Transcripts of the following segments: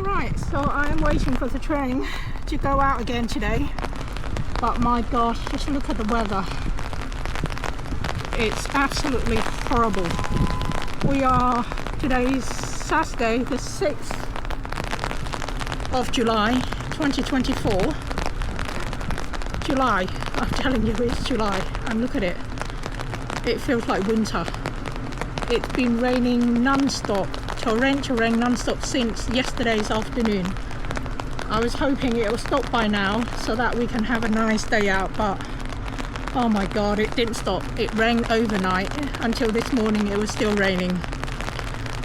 Alright, so I am waiting for the train to go out again today. But my gosh, just look at the weather. It's absolutely horrible. Today's Saturday, the 6th of July, 2024. July, I'm telling you, it's July. And look at it. It feels like winter. It's been raining non-stop, torrential rain non-stop since yesterday's afternoon. I was hoping it will stop by now so that we can have a nice day out, but oh my god, it didn't stop. It rained overnight until this morning. It was still raining.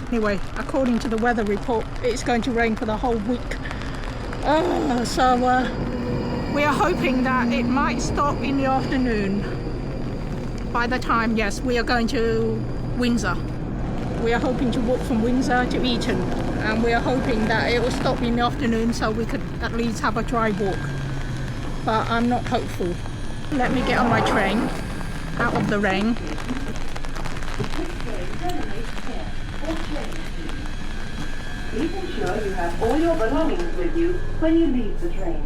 Anyway, according to the weather report, it's going to rain for the whole week. So we are hoping that it might stop in the afternoon. By the time, yes, we are going to Windsor. We are hoping to walk from Windsor to Eton, and we are hoping that it will stop in the afternoon so we could at least have a dry walk. But I'm not hopeful. Let me get on my train out of the rain. Please ensure you have all your belongings with you when you leave the train.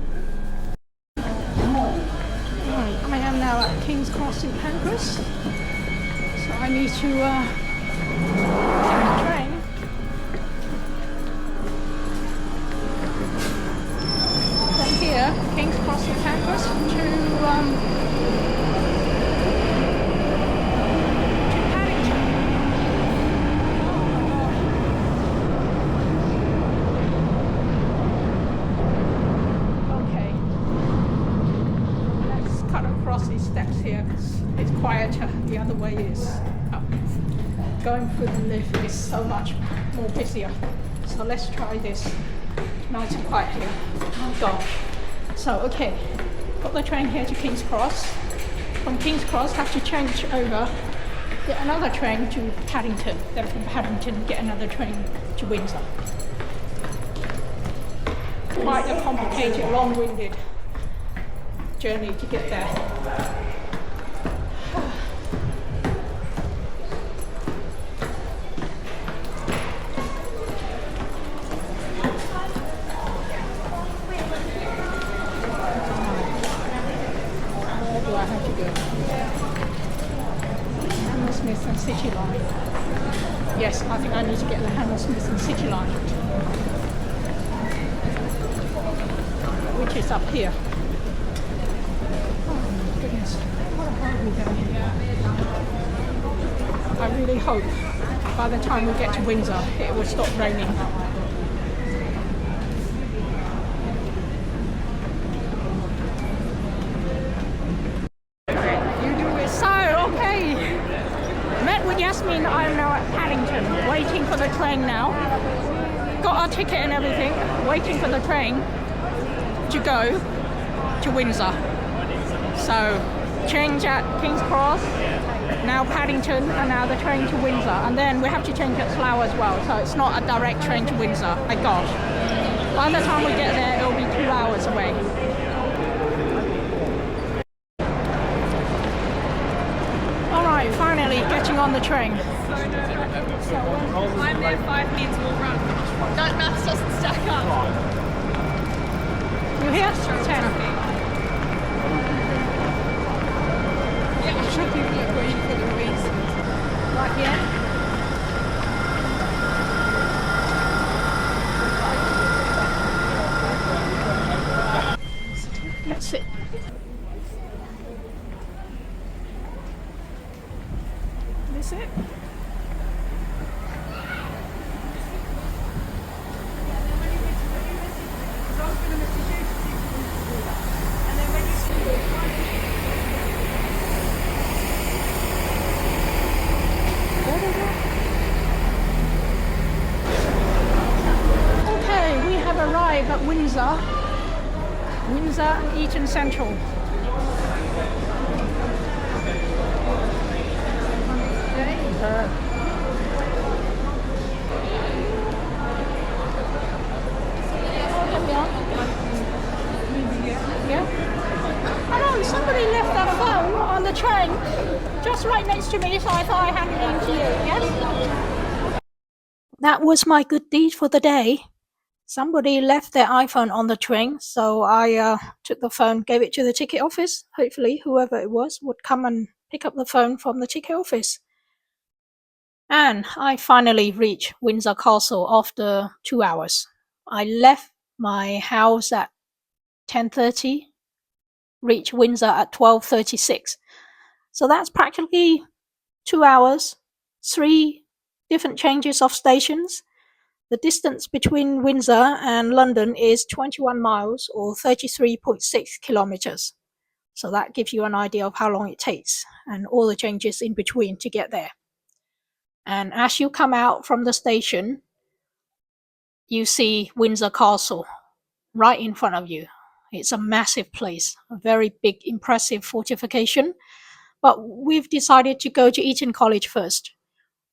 Right, I am now at King's Cross in Pancras, so I need to get the train. From here, King's Cross in Pancras to Paddington. Okay, let's cut across these steps here because it's quieter. The other way is up. Going through the lift is so much more busier. So let's try this. Nice and quiet here. Oh gosh. So okay, got the train here to King's Cross. From King's Cross, have to change over, get another train to Paddington. Then from Paddington, get another train to Windsor. Quite a complicated, long-winded journey to get there. Hammersmith and City Line. Yes, I think I need to get the Hammersmith and City Line, which is up here. Oh my goodness, what a hard we down here. I really hope by the time we get to Windsor it will stop raining. Yasmin, I am now at Paddington, waiting for the train now. Got our ticket and everything, waiting for the train to go to Windsor. So, change at King's Cross, now Paddington, and now the train to Windsor. And then we have to change at Slough as well, so it's not a direct train to Windsor. My gosh. By the time we get there, it'll be 2 hours away. Finally getting on the train. I'm there 5 minutes will run. That maths doesn't stack up. You here? 10. Yeah, I should be waiting for the reasons. Right here. Let's sit. Is it? Okay, we have arrived at Windsor Eton Central. Yeah. I know somebody left their phone on the train just right next to me, so I thought I'd hand it in to you. Yes. That was my good deed for the day. Somebody left their iPhone on the train, so I took the phone, gave it to the ticket office. Hopefully, whoever it was would come and pick up the phone from the ticket office. And I finally reached Windsor Castle after 2 hours. I left my house at 10:30, reached Windsor at 12:36. So that's practically 2 hours, 3 different changes of stations. The distance between Windsor and London is 21 miles or 33.6 kilometers. So that gives you an idea of how long it takes and all the changes in between to get there. And as you come out from the station, you see Windsor Castle right in front of you. It's a massive place, a very big, impressive fortification. But we've decided to go to Eton College first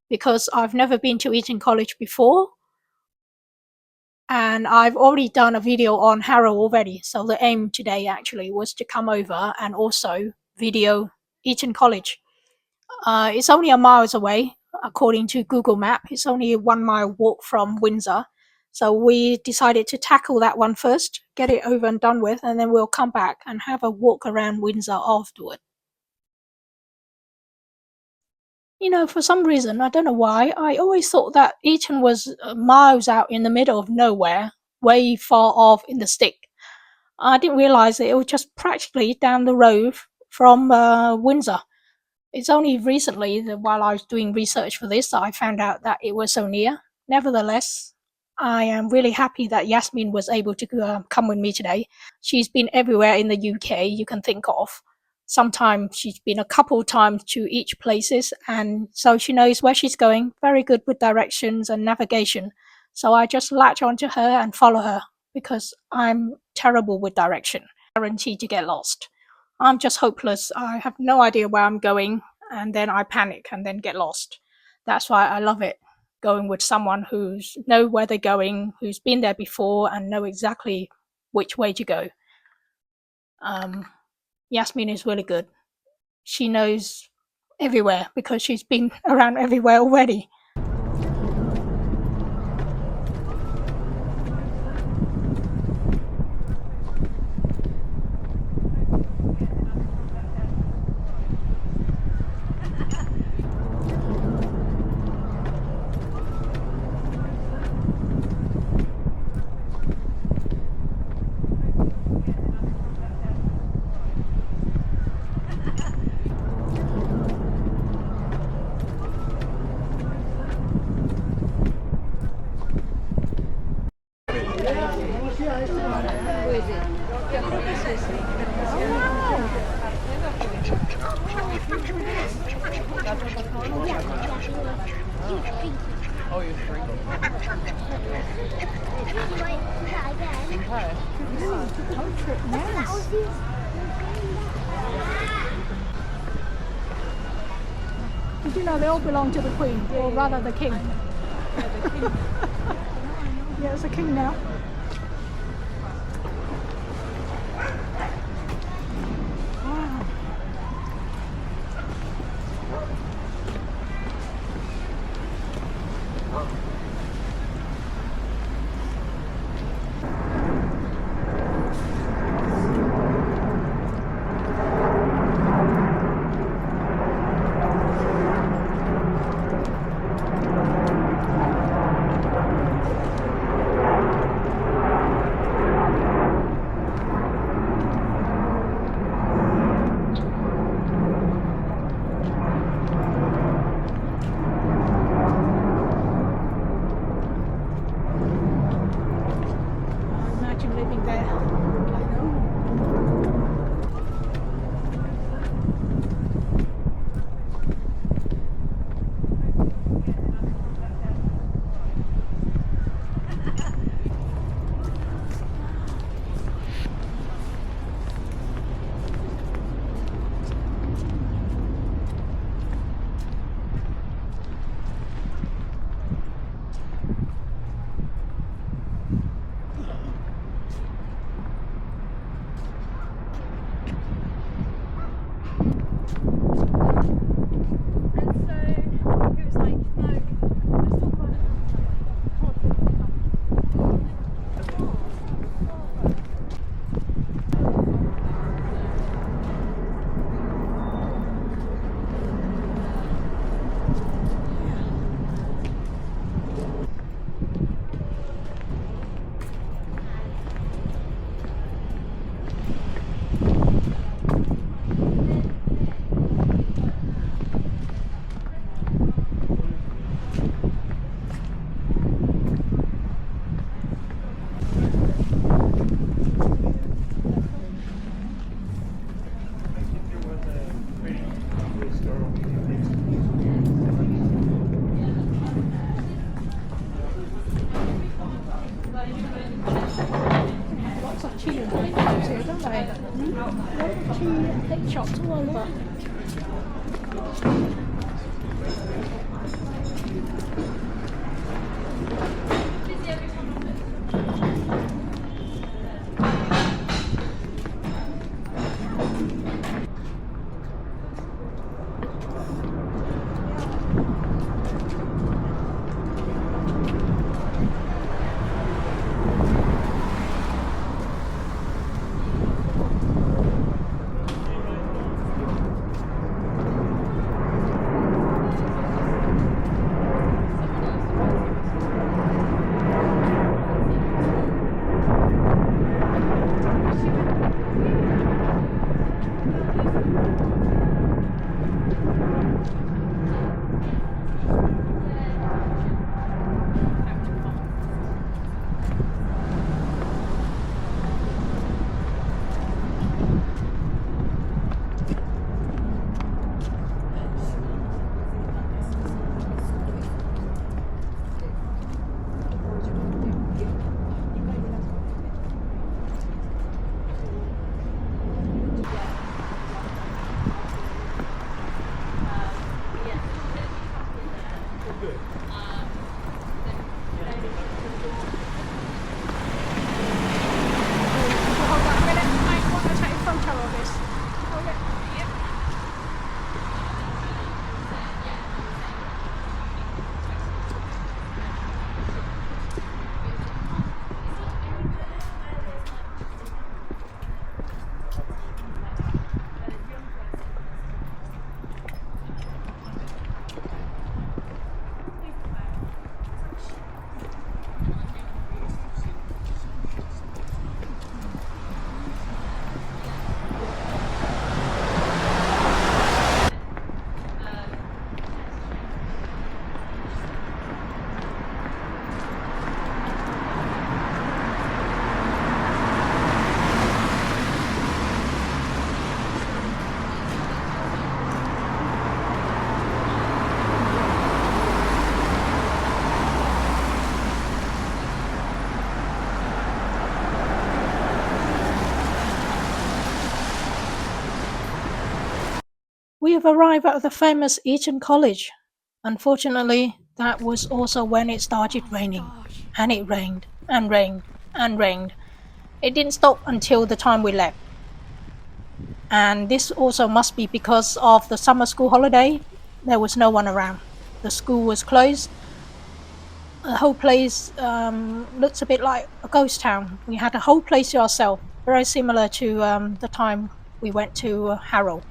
because I've never been to Eton College before. And I've already done a video on Harrow already. So the aim today actually was to come over and also video Eton College. It's only a miles away, according to Google Map. It's only a 1 mile walk from Windsor. So we decided to tackle that one first, get it over and done with, and then we'll come back and have a walk around Windsor afterward. You know, for some reason, I don't know why, I always thought that Eton was miles out in the middle of nowhere, way far off in the stick. I didn't realise that it was just practically down the road from Windsor. It's only recently, while I was doing research for this, that I found out that it was so near. Nevertheless, I am really happy that Yasmin was able to come with me today. She's been everywhere in the UK you can think of. Sometimes she's been a couple times to each places, and so she knows where she's going. Very good with directions and navigation. So I just latch onto her and follow her because I'm terrible with direction. Guaranteed to get lost. I'm just hopeless. I have no idea where I'm going, and then I panic and then get lost. That's why I love it, going with someone who's know where they're going, who's been there before, and know exactly which way to go. Yasmin is really good. She knows everywhere because she's been around everywhere already. Oh, you're free. Did you know they all belong to the Queen, or rather the King? Yeah, the king. Yeah, it's the King now. tea and cake shops here, don't they? Local tea and cake shops all over. We have arrived at the famous Eton College. Unfortunately, that was also when it started raining. And it rained, and rained, and rained. It didn't stop until the time we left. And this also must be because of the summer school holiday. There was no one around. The school was closed. The whole place looks a bit like a ghost town. We had a whole place to ourselves, very similar to the time we went to Harrow.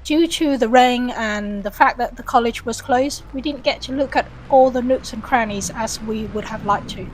Due to the rain and the fact that the college was closed, we didn't get to look at all the nooks and crannies as we would have liked to.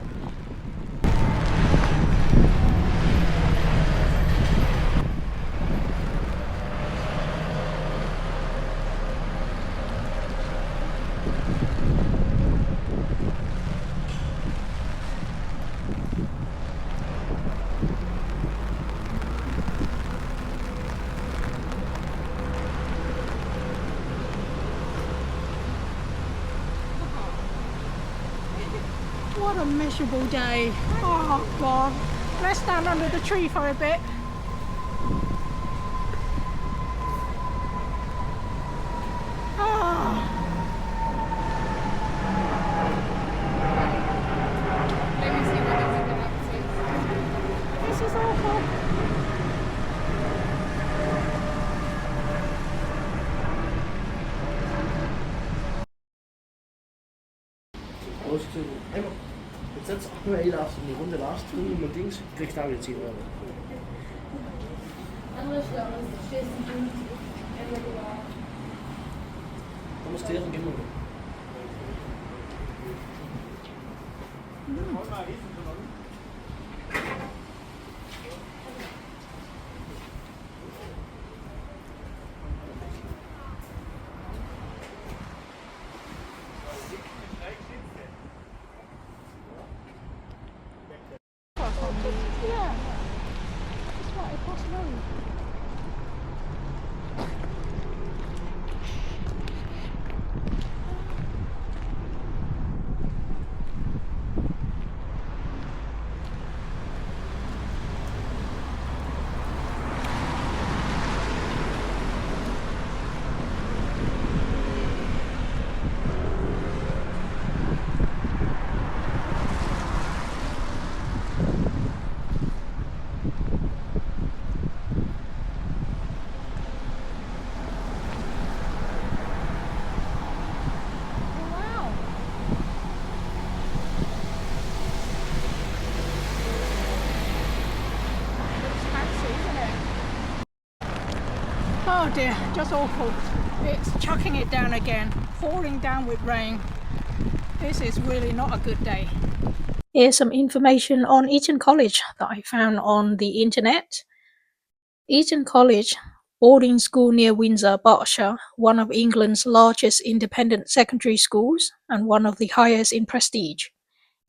What a miserable day. Oh God. Let's stand under the tree for a bit. Oh. Let me see what they've been up to. This is awful. Jetzt auch nur eine Runde last two und Dings, kriegst du auch jetzt 10 Euro. Du musst deren gehen. Yeah. It's right across the road. Oh dear, just awful. It's chucking it down again, pouring down with rain. This is really not a good day. Here's some information on Eton College that I found on the internet. Eton College, boarding school near Windsor, Berkshire, one of England's largest independent secondary schools and one of the highest in prestige.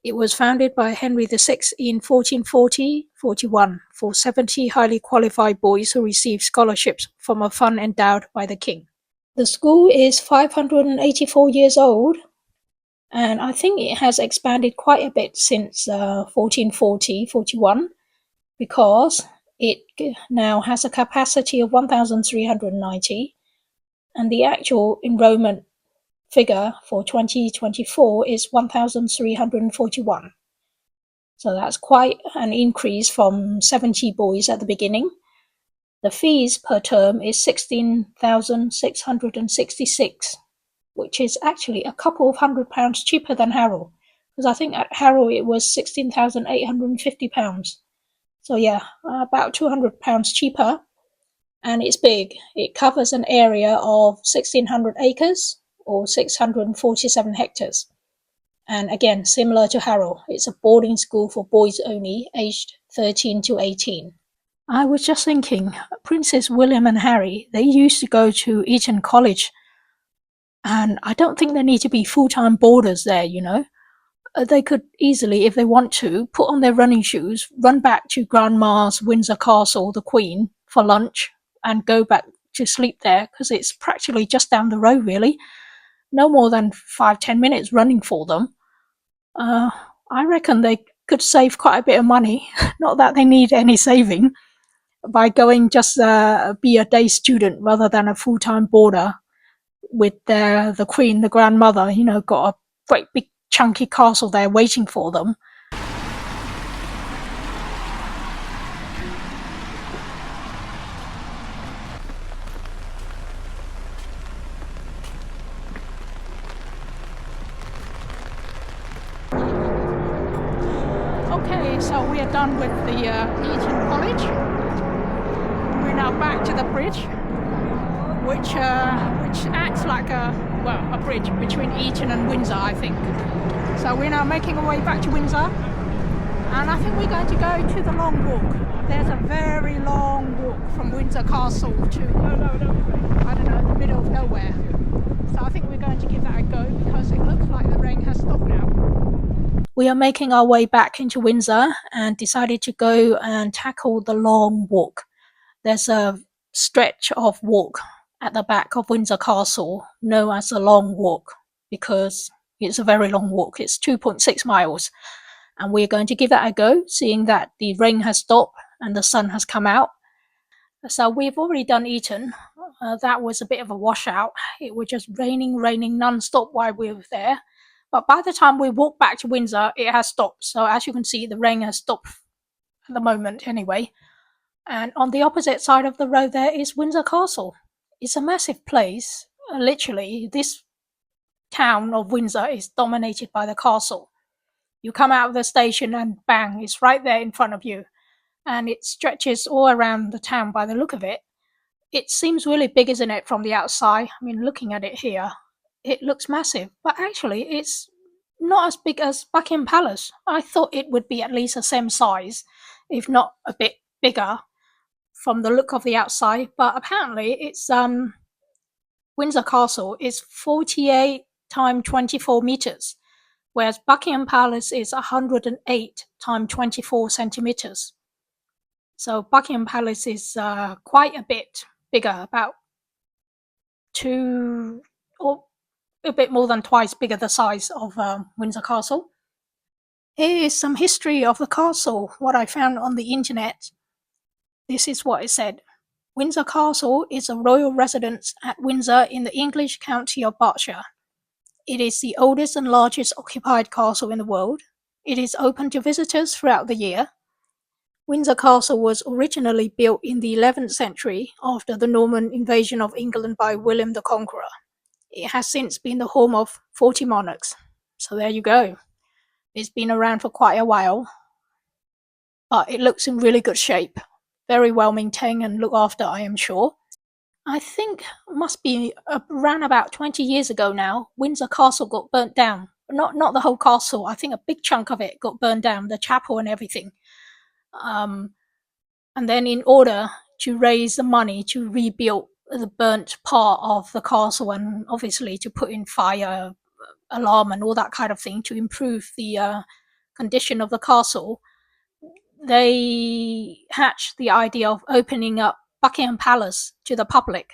It was founded by Henry VI in 1440-41 for 70 highly qualified boys who received scholarships from a fund endowed by the king. The school is 584 years old, and I think it has expanded quite a bit since 1440-41 because it now has a capacity of 1,390, and the actual enrollment figure for 2024 is 1,341. So that's quite an increase from 70 boys at the beginning. The fees per term is 16,666, which is actually a couple of £100 cheaper than Harrow, because I think at Harrow it was £16,850. So yeah, about £200 cheaper, and it's big. It covers an area of 1,600 acres or 647 hectares. And again, similar to Harrow, it's a boarding school for boys only, aged 13 to 18. I was just thinking, Princes William and Harry, they used to go to Eton College, and I don't think they need to be full-time boarders there, you know. They could easily, if they want to, put on their running shoes, run back to Grandma's Windsor Castle, the Queen, for lunch, and go back to sleep there, because it's practically just down the road, really. No more than 5-10 minutes running for them. I reckon they could save quite a bit of money, not that they need any saving, by going just be a day student rather than a full-time boarder with the Queen, the grandmother, you know, got a great big chunky castle there waiting for them. Okay, so we are done with the Eton College. We're now back to the bridge, which acts like a bridge between Eton and Windsor, I think. So we're now making our way back to Windsor, and I think we're going to go to the long walk. There's a very long walk from Windsor Castle to, I don't know, the middle of nowhere. So I think we're going to give that a go because it looks like the rain has stopped now. We are making our way back into Windsor and decided to go and tackle the long walk. There's a stretch of walk at the back of Windsor Castle known as the Long Walk because it's a very long walk. It's 2.6 miles, and we're going to give that a go, seeing that the rain has stopped and the sun has come out. So we've already done Eton. That was a bit of a washout. It was just raining non-stop while we were there. But by the time we walked back to Windsor, it has stopped. So as you can see, the rain has stopped at the moment anyway. And on the opposite side of the road there is Windsor Castle. It's a massive place. Literally, this town of Windsor is dominated by the castle. You come out of the station and bang, it's right there in front of you. And it stretches all around the town by the look of it. It seems really big, isn't it, from the outside? I mean, looking at it here, it looks massive. But actually, it's not as big as Buckingham Palace. I thought it would be at least the same size, if not a bit bigger from the look of the outside. But apparently, it's Windsor Castle is 48 times 24 meters, whereas Buckingham Palace is 108 times 24 centimeters. So Buckingham Palace is quite a bit bigger, about two or a bit more than twice bigger the size of Windsor Castle. Here is some history of the castle, what I found on the internet. This is what it said. Windsor Castle is a royal residence at Windsor in the English county of Berkshire. It is the oldest and largest occupied castle in the world. It is open to visitors throughout the year. Windsor Castle was originally built in the 11th century after the Norman invasion of England by William the Conqueror. It has since been the home of 40 monarchs. So there you go. It's been around for quite a while, but it looks in really good shape. Very well maintained and looked after, I am sure. I think must be around about 20 years ago now, Windsor Castle got burnt down. Not the whole castle. I think a big chunk of it got burned down, the chapel and everything. And then in order to raise the money to rebuild the burnt part of the castle, and obviously to put in fire alarm and all that kind of thing to improve the condition of the castle, they hatched the idea of opening up Buckingham Palace to the public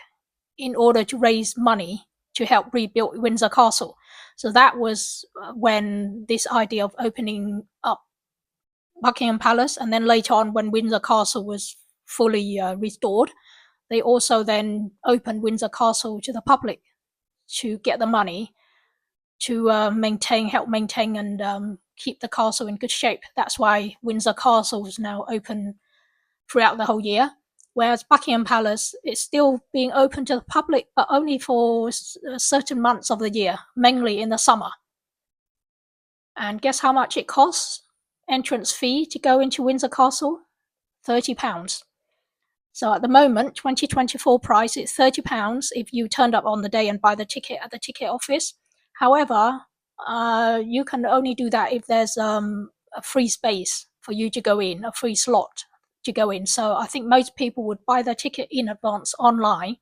in order to raise money to help rebuild Windsor Castle. So that was when this idea of opening up Buckingham Palace, and then later on when Windsor Castle was fully restored, they also then opened Windsor Castle to the public to get the money to help maintain and keep the castle in good shape. That's why Windsor Castle is now open throughout the whole year, whereas Buckingham Palace is still being open to the public, but only for certain months of the year, mainly in the summer. And guess how much it costs? Entrance fee to go into Windsor Castle? £30. So at the moment, 2024 price is £30 if you turned up on the day and buy the ticket at the ticket office. However, you can only do that if there's a free space for you to go in, a free slot to go in. So I think most people would buy their ticket in advance online,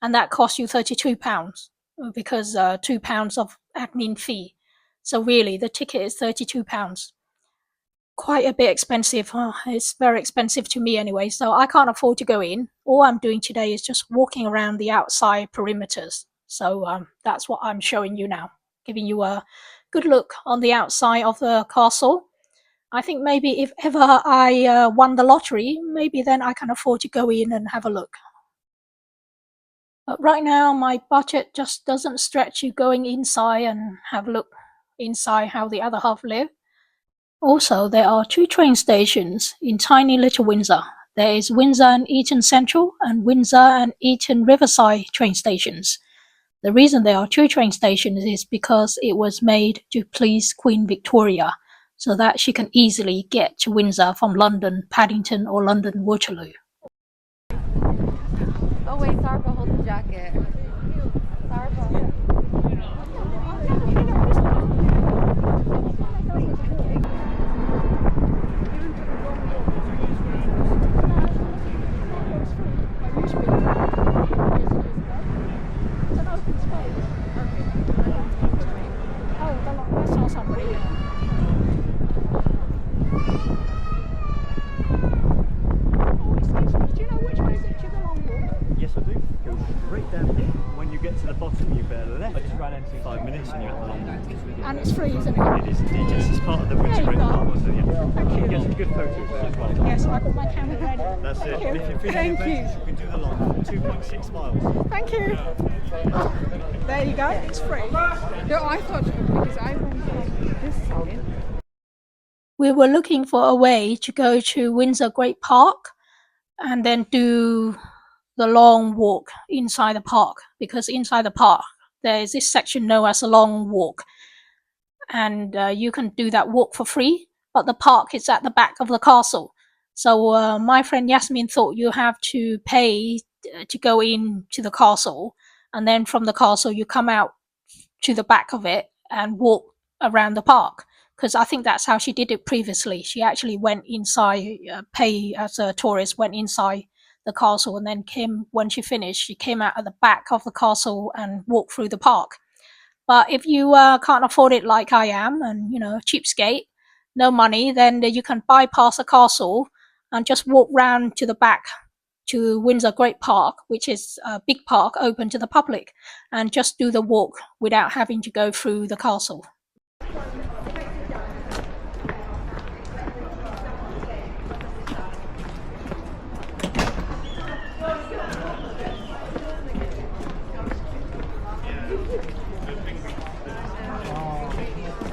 and that costs you £32 because £2 of admin fee. So really, the ticket is £32. Quite a bit expensive. It's very expensive to me anyway, so I can't afford to go in. All I'm doing today is just walking around the outside perimeters. So that's what I'm showing you now, giving you a good look on the outside of the castle. I think maybe if ever I won the lottery, maybe then I can afford to go in and have a look. But right now, my budget just doesn't stretch to going inside and have a look inside how the other half live. Also, there are 2 train stations in tiny little Windsor. There is Windsor and Eton Central and Windsor and Eton Riverside train stations. The reason there are 2 train stations is because it was made to please Queen Victoria, so that she can easily get to Windsor from London Paddington or London Waterloo. Oh wait, Sarba, hold the jacket. Sarba. Yes, I do. Go straight down here. When you get to the bottom, you bear left. 5 minutes and you're at the long walk. And it's free, isn't it? It is indeed. Yes, it's part of the Windsor There you Eton go. Park. So, yeah. Thank you. Get some good photos there as well. Yes, I got my camera ready. That's it. Thank you. And if you're feeling Thank you. adventurous, you can do the long 2.6 miles. Thank you. There you go, it's free. No, I thought because I went from this side. We were looking for a way to go to Windsor Great Park and then do the long walk inside the park, because inside the park there is this section known as a long walk, and you can do that walk for free, but the park is at the back of the castle. So my friend Yasmin thought you have to pay to go into the castle, and then from the castle you come out to the back of it and walk around the park, because I think that's how she did it previously. She actually went inside, pay as a tourist, went inside the castle, and then when she finished, she came out at the back of the castle and walked through the park. But if you can't afford it like I am, and cheapskate, no money, then you can bypass the castle and just walk round to the back to Windsor Great Park, which is a big park open to the public, and just do the walk without having to go through the castle.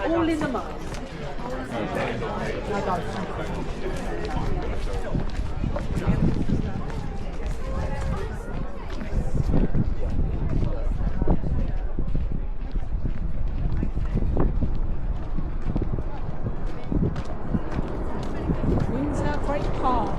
All in a month. Windsor Great Park.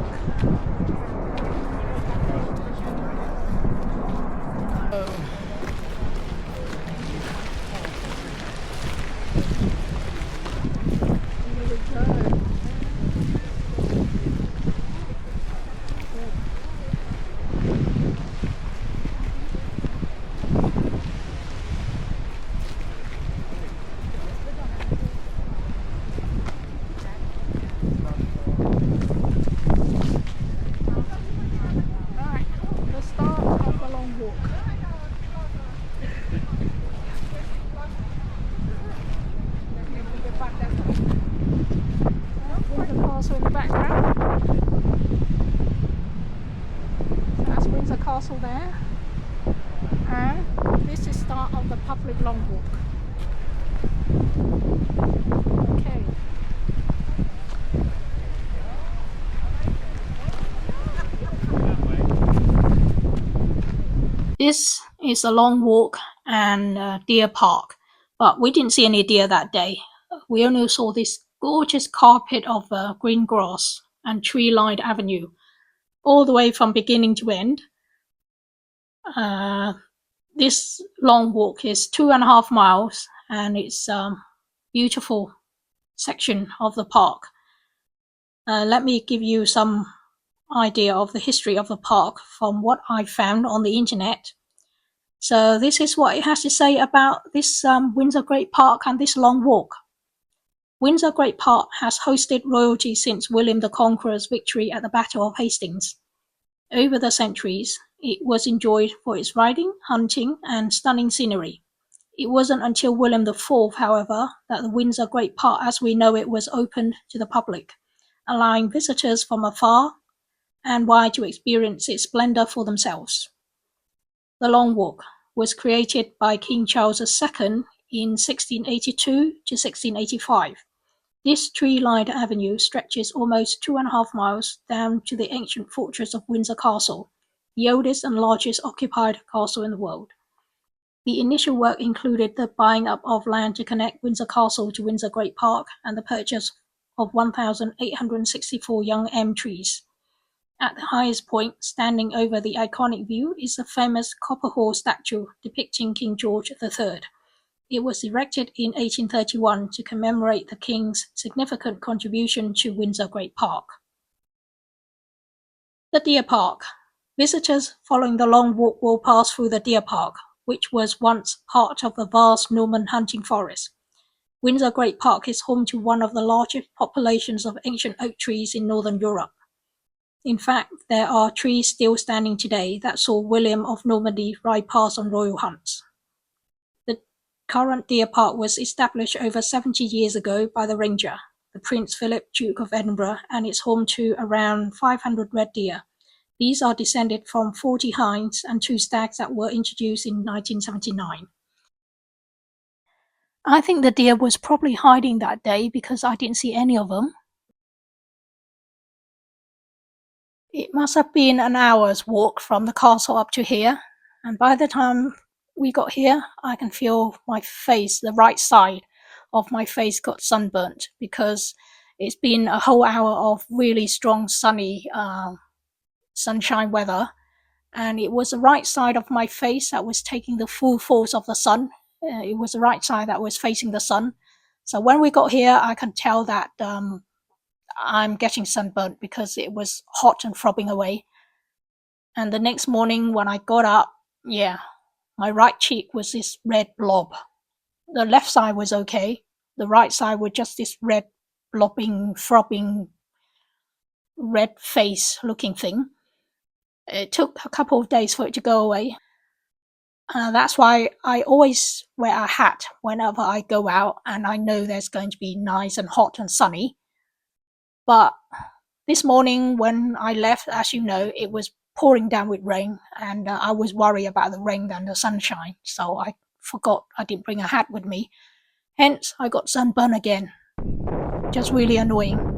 Castle in the background. So that's Windsor Castle there. And this is the start of the public long walk. Okay. This is a long walk and deer park, but we didn't see any deer that day. We only saw this gorgeous carpet of green grass and tree-lined avenue, all the way from beginning to end. This long walk is 2.5 miles, and it's a beautiful section of the park. Let me give you some idea of the history of the park from what I found on the internet. So this is what it has to say about this Windsor Great Park and this long walk. Windsor Great Park has hosted royalty since William the Conqueror's victory at the Battle of Hastings. Over the centuries, it was enjoyed for its riding, hunting, and stunning scenery. It wasn't until William IV, however, that the Windsor Great Park as we know it was opened to the public, allowing visitors from afar and wide to experience its splendor for themselves. The Long Walk was created by King Charles II in 1682 to 1685. This tree-lined avenue stretches almost 2.5 miles down to the ancient fortress of Windsor Castle, the oldest and largest occupied castle in the world. The initial work included the buying up of land to connect Windsor Castle to Windsor Great Park and the purchase of 1,864 young elm trees. At the highest point, standing over the iconic view, is the famous Copper Hall statue depicting King George III. It was erected in 1831 to commemorate the King's significant contribution to Windsor Great Park. The Deer Park. Visitors following the long walk will pass through the Deer Park, which was once part of the vast Norman hunting forest. Windsor Great Park is home to one of the largest populations of ancient oak trees in Northern Europe. In fact, there are trees still standing today that saw William of Normandy ride past on royal hunts. The current deer park was established over 70 years ago by the ranger, the Prince Philip, Duke of Edinburgh, and it's home to around 500 red deer. These are descended from 40 hinds and 2 stags that were introduced in 1979. I think the deer was probably hiding that day because I didn't see any of them. It must have been an hour's walk from the castle up to here, and by the time we got here, I can feel my face, the right side of my face got sunburnt because it's been a whole hour of really strong sunny sunshine weather, and it was the right side of my face that was taking the full force of the sun. It was the right side that was facing the sun. So when we got here, I can tell that I'm getting sunburnt because it was hot and throbbing away. And the next morning when I got up, my right cheek was this red blob. The left side was okay. The right side was just this red blobbing, throbbing, red face looking thing. It took a couple of days for it to go away. That's why I always wear a hat whenever I go out and I know there's going to be nice and hot and sunny. But this morning when I left, as you know, it was pouring down with rain, and I was worried about the rain and the sunshine, so I forgot I didn't bring a hat with me. Hence, I got sunburn again. Just really annoying.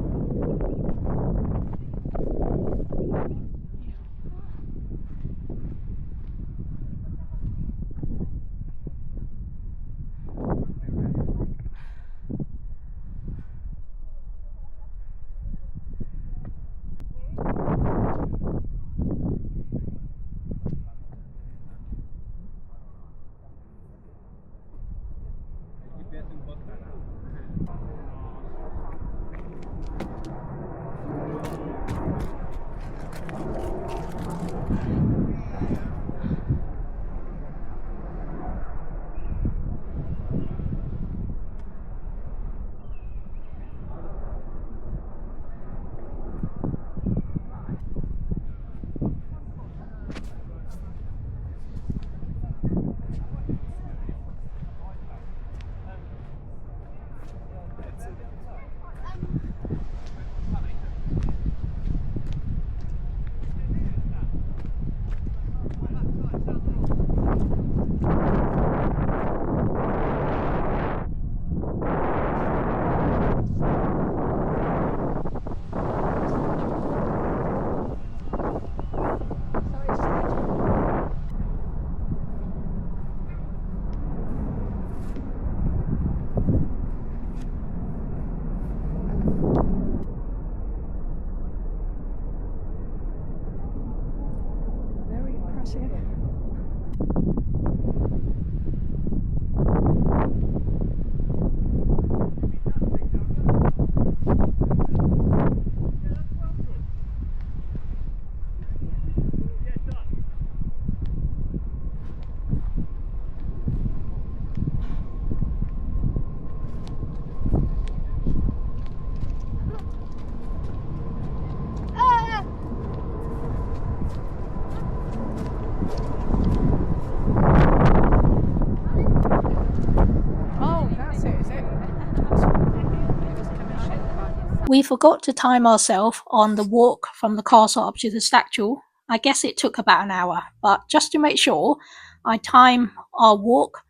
We forgot to time ourselves on the walk from the castle up to the statue. I guess it took about an hour, but just to make sure, I timed our walk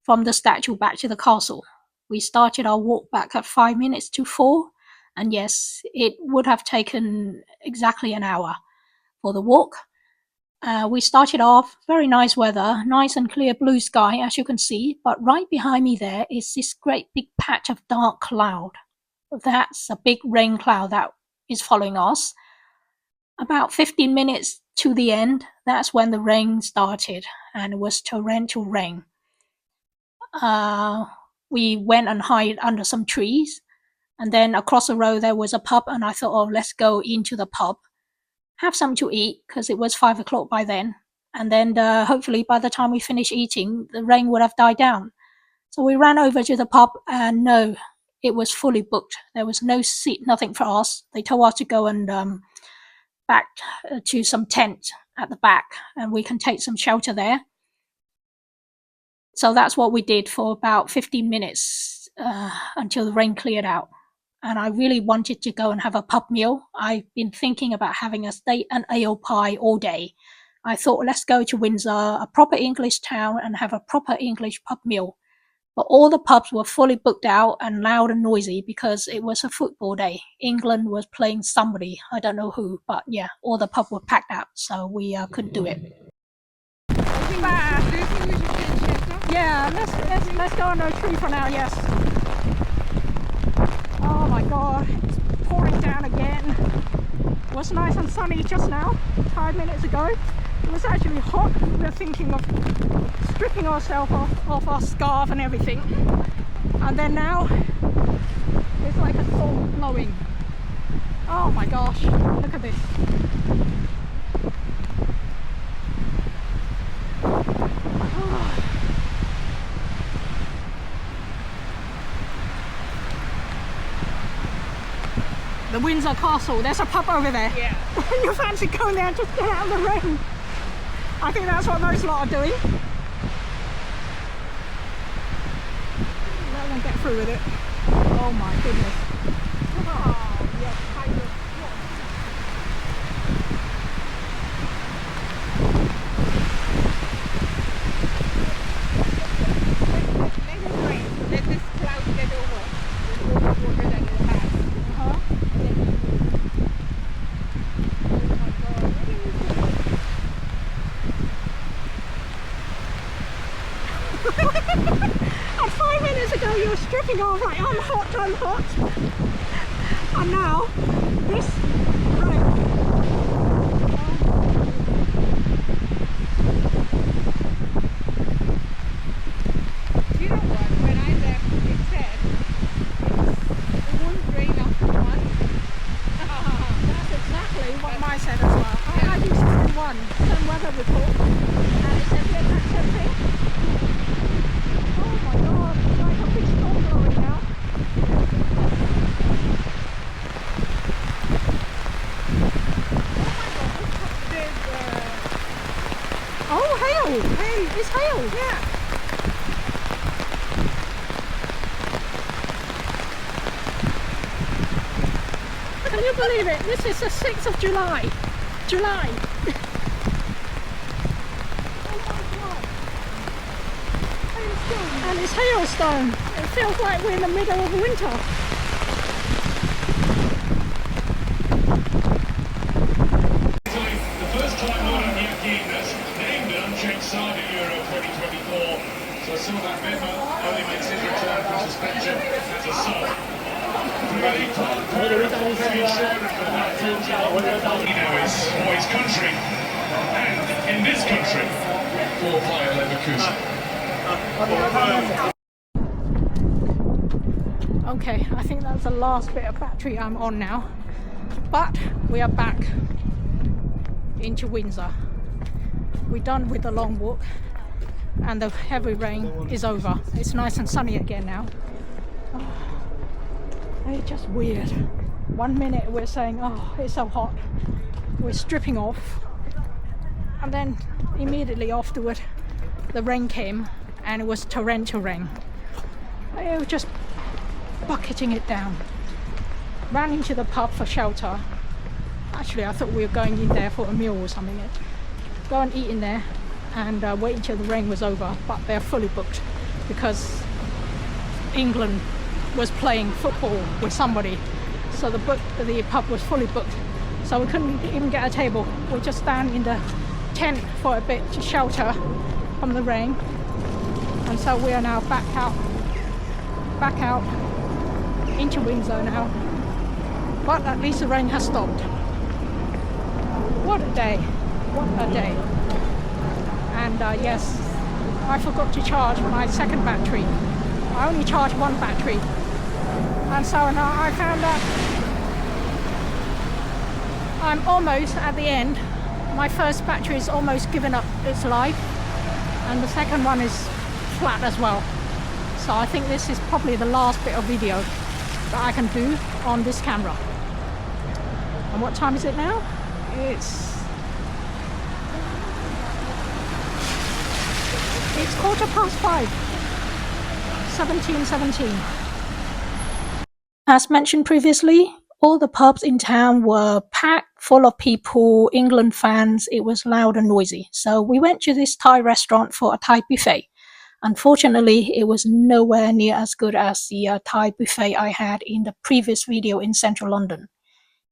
from the statue back to the castle. We started our walk back at 5 minutes to 4, and yes, it would have taken exactly an hour for the walk. We started off, very nice weather, nice and clear blue sky as you can see, but right behind me there is this great big patch of dark cloud. That's a big rain cloud that is following us. About 15 minutes to the end, that's when the rain started, and it was torrential rain. We went and hid under some trees, and then across the road there was a pub, and I thought, oh, let's go into the pub, have something to eat, because it was 5 o'clock by then, and then hopefully by the time we finished eating, the rain would have died down. So we ran over to the pub, and no, it was fully booked. There was no seat, nothing for us. They told us to go and back to some tent at the back, and we can take some shelter there. So that's what we did for about 15 minutes until the rain cleared out. And I really wanted to go and have a pub meal. I've been thinking about having a steak and ale pie all day. I thought, let's go to Windsor, a proper English town, and have a proper English pub meal. But all the pubs were fully booked out and loud and noisy because it was a football day. England was playing somebody, I don't know who, but yeah, all the pubs were packed out, so we couldn't do it. Yeah, let's go under a tree for now, yes. Oh my god, it's pouring down again. It was nice and sunny just now, 5 minutes ago. It was actually hot. We were thinking of stripping ourselves off our scarf and everything. And then now, it's like a storm blowing. Oh my gosh, look at this. The Windsor Castle, there's a pub over there. Yeah. You fancy going there and just get out of the rain? I think that's what those lot are doing. Let them get through with it. Oh my goodness. Oh, yeah, kind of. Let it rain. Let this cloud get over. There's more water than it has. And 5 minutes ago you were stripping off like, I'm hot. And now, this rain. You know what, when I left it said, it wouldn't rain after 1. That's exactly what mine said as well. I used to say 1, same weather report. And it said, yeah, that's the thing. Oh my god, it's like a big storm blowing now. Oh, hail! Hey, it's hail! Yeah. Can you believe it? This is the 6th of July. And it's hailstone. It feels like we're in the middle of winter. The first time modern new Guinness named an unchecked side at Euro 2024. So South Member only makes his return from suspension as a sub. Really, for his country and in this country for Bayer Leverkusen. Okay, I think that's the last bit of battery I'm on now. But we are back into Windsor. We're done with the long walk and the heavy rain is over. It's nice and sunny again now. Oh, it's just weird. 1 minute we're saying, oh, it's so hot. We're stripping off. And then immediately afterward, the rain came and it was torrential rain. It was just bucketing it down. Ran into the pub for shelter. Actually, I thought we were going in there for a meal or something. Go and eat in there and wait until the rain was over, but they're fully booked because England was playing football with somebody, so the pub was fully booked, so we couldn't even get a table. We just stand in the tent for a bit to shelter from the rain, and so we are now back out into Windsor now, but at least the rain has stopped. What a day, what a day. And yes, I forgot to charge my second battery. I only charged one battery, and so now I found that I'm almost at the end. My first battery is almost given up its life, and the second one is flat as well. So I think this is probably the last bit of video that I can do on this camera. And what time is it now? It's 5:15. 17:17. As mentioned previously, all the pubs in town were packed full of people, England fans. It was loud and noisy. So we went to this Thai restaurant for a Thai buffet. Unfortunately, it was nowhere near as good as the Thai buffet I had in the previous video in central London.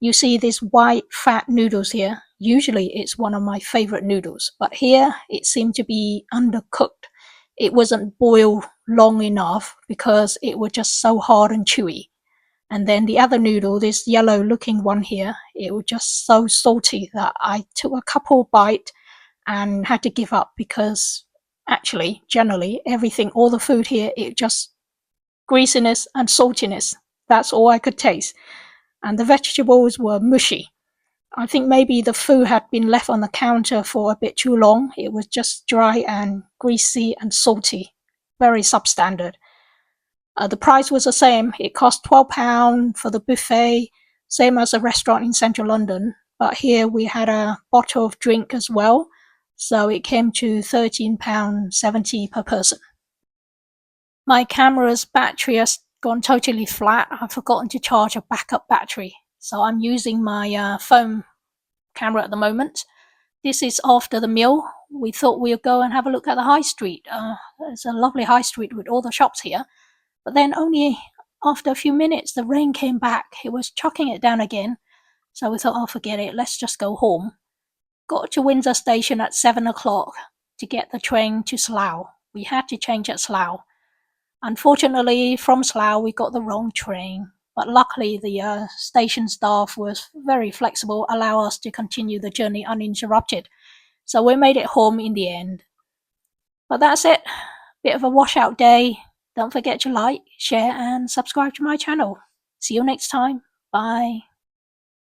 You see these white fat noodles here. Usually it's one of my favorite noodles, but here it seemed to be undercooked. It wasn't boiled long enough because it was just so hard and chewy. And then the other noodle, this yellow looking one here, it was just so salty that I took a couple bites and had to give up, because actually, generally, everything, all the food here, it just greasiness and saltiness. That's all I could taste. And the vegetables were mushy. I think maybe the food had been left on the counter for a bit too long. It was just dry and greasy and salty. Very substandard. The price was the same. It cost £12 for the buffet, same as a restaurant in central London. But here we had a bottle of drink as well, so it came to £13.70 per person. My camera's battery has gone totally flat. I've forgotten to charge a backup battery, so I'm using my phone camera at the moment. This is after the meal. We thought we'd go and have a look at the high street. There's a lovely high street with all the shops here. But then only after a few minutes, the rain came back. It was chucking it down again. So we thought, oh, forget it. Let's just go home. Got to Windsor station at 7 o'clock to get the train to Slough. We had to change at Slough. Unfortunately, from Slough, we got the wrong train. But luckily, the station staff was very flexible, allow us to continue the journey uninterrupted. So we made it home in the end. But that's it. Bit of a washout day. Don't forget to like, share and subscribe to my channel. See you next time. Bye.